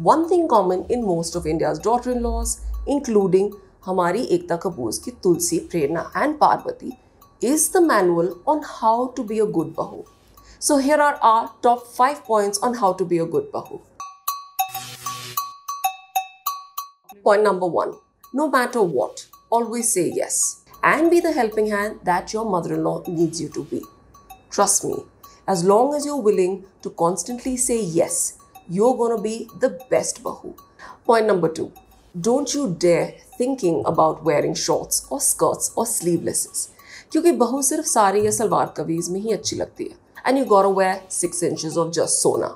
One thing common in most of India's daughter-in-laws, including हमारी एकता कपूर की तुलसी, प्रेरणा and Parvati, is the manual on how to be a good bahu. So here are our top 5 points on how to be a good bahu. Point number 1. No matter what, always say yes and be the helping hand that your mother-in-law needs you to be. Trust me, as long as you're willing to constantly say yes, you're gonna be the best bahu. Point number 2. Don't you dare thinking about wearing shorts or skirts or sleevelesses. क्योंकि बहू सिर्फ साड़ी या सलवार कमीज में ही अच्छी लगती है. And you gotta wear 6 inches of just sona.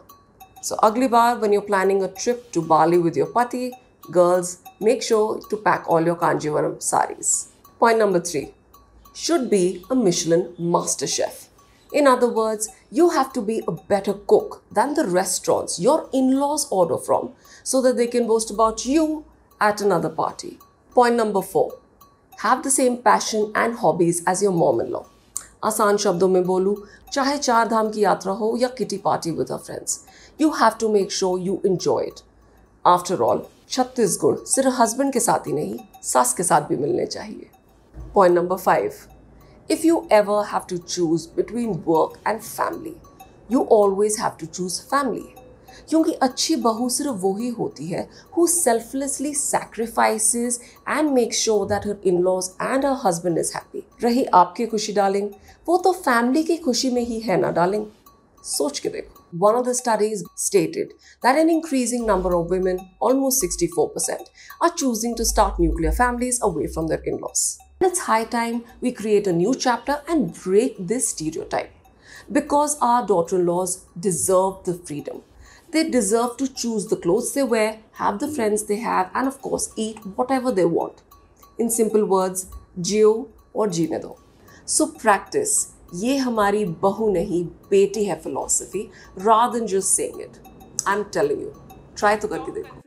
So अगली बार when you're planning a trip to Bali with your pati, girls, make sure to pack all your Kanjivaram saris. Point number 3. Should be a Michelin master chef. In other words, you have to be a better cook than the restaurants your in-laws order from so that they can boast about you at another party. Point number 4. Have the same passion and hobbies as your mom-in-law. आसान शब्दों में बोलूं, चाहे 4 धाम की यात्रा हो या kitty party with her friends, you have to make sure you enjoy it. After all, 36 गुण सिर्फ हस्बैंड के साथ ही नहीं, सास के साथ भी मिलने चाहिए. Point number 5. If you ever have to choose between work and family, you always have to choose family. क्योंकि अच्छी बहू सिर्फ वो ही होती है who selflessly sacrifices and makes sure that her in-laws and her husband is happy. रही आपकी खुशी डार्लिंग, वो तो फैमिली की खुशी में ही है ना डार्लिंग. सोच के देखो. One of the studies stated that an increasing number of women, almost 64%, are choosing to start nuclear families away from their in-laws. It's high time we create a new chapter and break this stereotype. Because our daughter-in-laws deserve the freedom. They deserve to choose the clothes they wear, have the friends they have, and of course eat whatever they want. In simple words, जियो और जीने दो. So practice. ये हमारी बहू नहीं बेटी है philosophy rather than just saying it. I'm telling you. Try तो करके देखो.